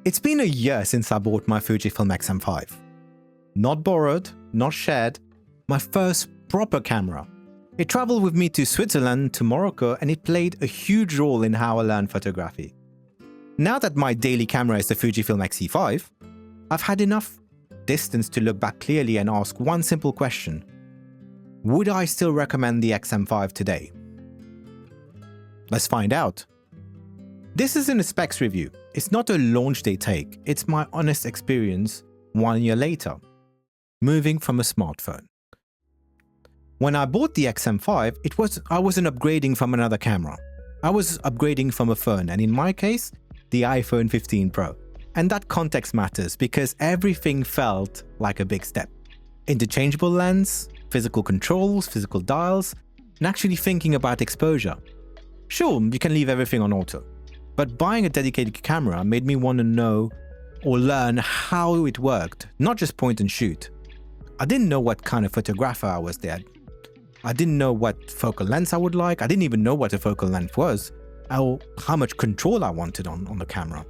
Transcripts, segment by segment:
It's been a year since I bought my Fujifilm X-M5. Not borrowed, not shared, my first proper camera. It traveled with me to Switzerland, to Morocco, and it played a huge role in how I learned photography. Now that my daily camera is the Fujifilm X-M5, I've had enough distance to look back clearly and ask one simple question. Would I still recommend the X-M5 today? Let's find out. This isn't a specs review. It's not a launch day take. It's my honest experience 1 year later, moving from a smartphone. When I bought the X-M5, I wasn't upgrading from another camera. I was upgrading from a phone, and in my case, the iPhone 15 Pro. And that context matters because everything felt like a big step. Interchangeable lens, physical controls, physical dials, and actually thinking about exposure. Sure, you can leave everything on auto. But buying a dedicated camera made me want to know or learn how it worked, not just point and shoot. I didn't know what kind of photographer I was there. I didn't know what focal length I would like. I didn't even know what a focal length was, or how much control I wanted on the camera.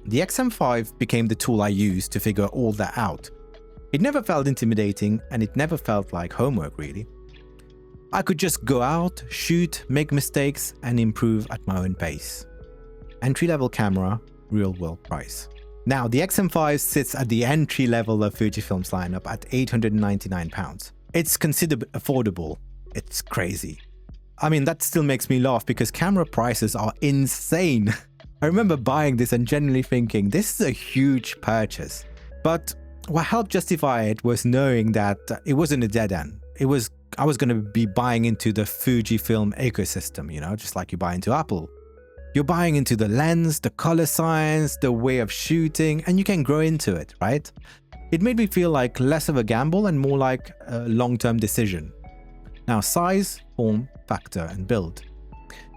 The X-M5 became the tool I used to figure all that out. It never felt intimidating, and it never felt like homework really. I could just go out, shoot, make mistakes, and improve at my own pace. Entry-level camera, real-world price. Now, the X-M5 sits at the entry level of Fujifilm's lineup at £899. It's considered affordable. It's crazy. I mean, that still makes me laugh because camera prices are insane. I remember buying this and genuinely thinking, this is a huge purchase. But what helped justify it was knowing that it wasn't a dead end. I was going to be buying into the Fujifilm ecosystem, just like you buy into Apple. You're buying into the lens, the color science, the way of shooting, and you can grow into it, right? It made me feel like less of a gamble and more like a long-term decision. Now, size, form, factor, and build.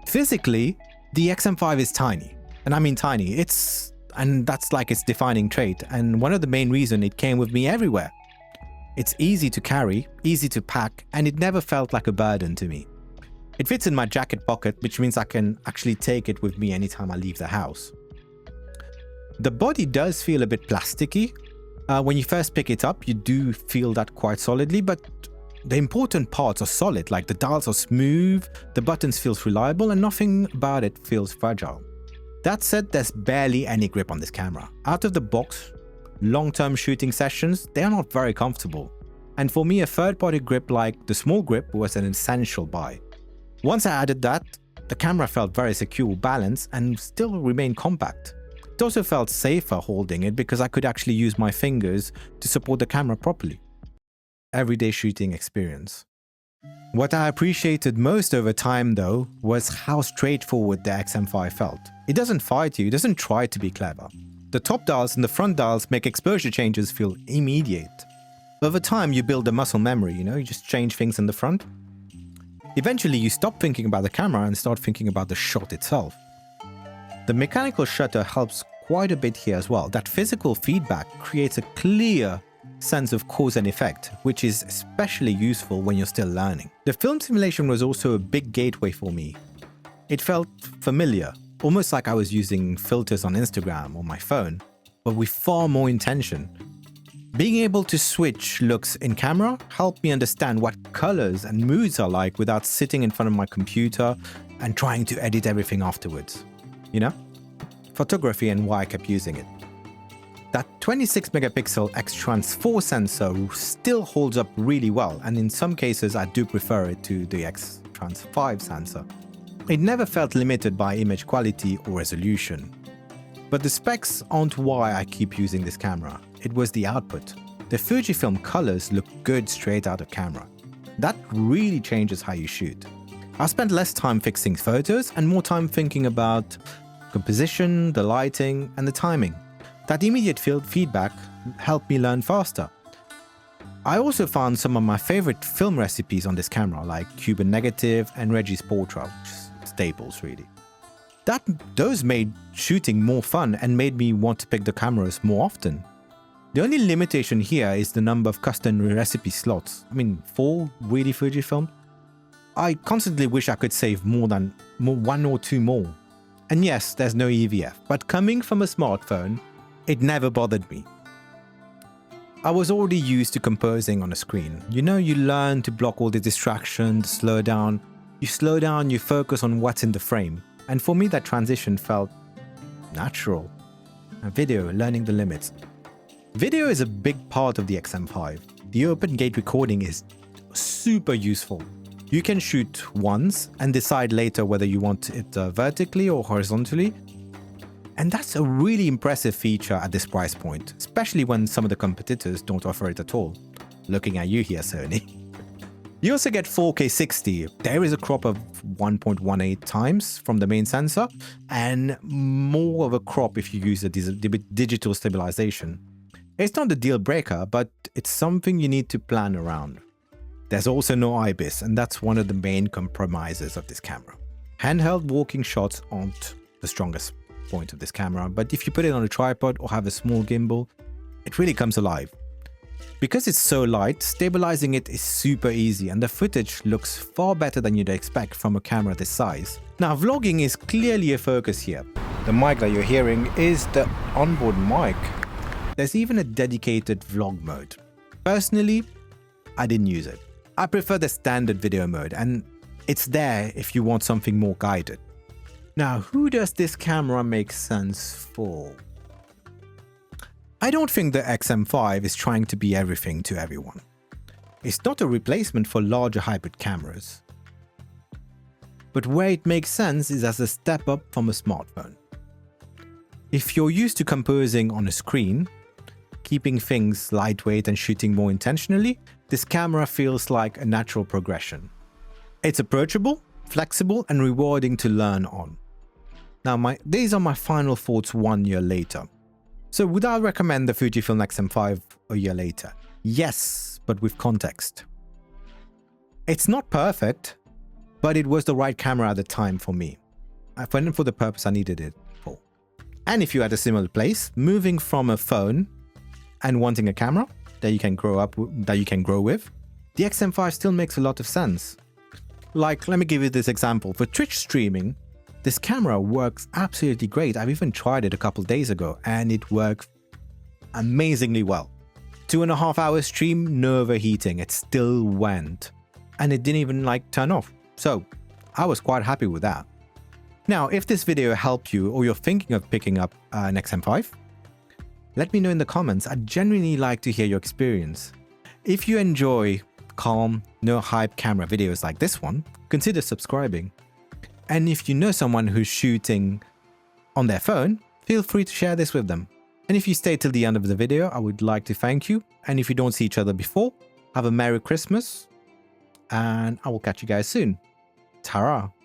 Physically, the X-M5 is tiny. And I mean tiny. And that's like its defining trait. And one of the main reasons it came with me everywhere. It's easy to carry, easy to pack, and it never felt like a burden to me. It fits in my jacket pocket, which means I can actually take it with me anytime I leave the house. The body does feel a bit plasticky. When you first pick it up, you do feel that quite solidly, but the important parts are solid, like the dials are smooth, the buttons feels reliable, and nothing about it feels fragile. That said, there's barely any grip on this camera. Out of the box, long-term shooting sessions, they are not very comfortable. And for me, a third-party grip like the small grip was an essential buy. Once I added that, the camera felt very secure, balanced, and still remained compact. It also felt safer holding it because I could actually use my fingers to support the camera properly. Everyday shooting experience. What I appreciated most over time though was how straightforward the X-M5 felt. It doesn't fight you, it doesn't try to be clever. The top dials and the front dials make exposure changes feel immediate. Over time you build a muscle memory, you just change things in the front. Eventually you stop thinking about the camera and start thinking about the shot itself. The mechanical shutter helps quite a bit here as well. That physical feedback creates a clear sense of cause and effect, which is especially useful when you're still learning. The film simulation was also a big gateway for me. It felt familiar, almost like I was using filters on Instagram or my phone, but with far more intention. Being able to switch looks in camera helped me understand what colors and moods are like without sitting in front of my computer and trying to edit everything afterwards. Photography and why I kept using it. That 26 megapixel X-Trans 4 sensor still holds up really well, and in some cases I do prefer it to the X-Trans 5 sensor. It never felt limited by image quality or resolution. But the specs aren't why I keep using this camera. It was the output. The Fujifilm colors look good straight out of camera. That really changes how you shoot. I spent less time fixing photos and more time thinking about composition, the lighting, and the timing. That immediate field feedback helped me learn faster. I also found some of my favorite film recipes on this camera, like Cuban Negative and Reggie's Portrait, staples really. Those made shooting more fun and made me want to pick the cameras more often. The only limitation here is the number of custom recipe slots. 4 really Fujifilm? I constantly wish I could save one or two more. And yes, there's no EVF, but coming from a smartphone, It never bothered me. I was already used to composing on a screen. You know, you learn to block all the distractions, slow down. You slow down, you focus on what's in the frame. And for me, that transition felt natural. A video, learning the limits. Video is a big part of the X-M5. The open gate recording is super useful. You can shoot once and decide later whether you want it vertically or horizontally. And that's a really impressive feature at this price point, especially when some of the competitors don't offer it at all. Looking at you here, Sony. You also get 4K 60. There is a crop of 1.18 times from the main sensor, and more of a crop if you use a digital stabilization. It's not a deal breaker, but it's something you need to plan around. There's also no IBIS, and that's one of the main compromises of this camera. Handheld walking shots aren't the strongest point of this camera, but if you put it on a tripod or have a small gimbal, it really comes alive. Because it's so light, stabilizing it is super easy, and the footage looks far better than you'd expect from a camera this size. Now, vlogging is clearly a focus here. The mic that you're hearing is the onboard mic. There's even a dedicated vlog mode. Personally, I didn't use it. I prefer the standard video mode, and it's there if you want something more guided. Now, who does this camera make sense for? I don't think the X-M5 is trying to be everything to everyone. It's not a replacement for larger hybrid cameras. But where it makes sense is as a step up from a smartphone. If you're used to composing on a screen, keeping things lightweight and shooting more intentionally, this camera feels like a natural progression. It's approachable, flexible, and rewarding to learn on. Now, these are my final thoughts 1 year later. So would I recommend the Fujifilm X-M5 a year later? Yes, but with context. It's not perfect, but it was the right camera at the time for me. I found it for the purpose I needed it for. And if you're at a similar place, moving from a phone and wanting a camera that you can grow with, the X-M5 still makes a lot of sense. Like, let me give you this example. For Twitch streaming, this camera works absolutely great. I've even tried it a couple days ago and it worked amazingly well. 2.5 hour stream, no overheating. It still went. And it didn't even turn off. So I was quite happy with that. Now, if this video helped you or you're thinking of picking up an X-M5, let me know in the comments. I'd genuinely like to hear your experience. If you enjoy calm, no hype camera videos like this one, consider subscribing. And if you know someone who's shooting on their phone, feel free to share this with them. And if you stay till the end of the video, I would like to thank you. And if you don't see each other before, have a Merry Christmas. And I will catch you guys soon. Ta-ra!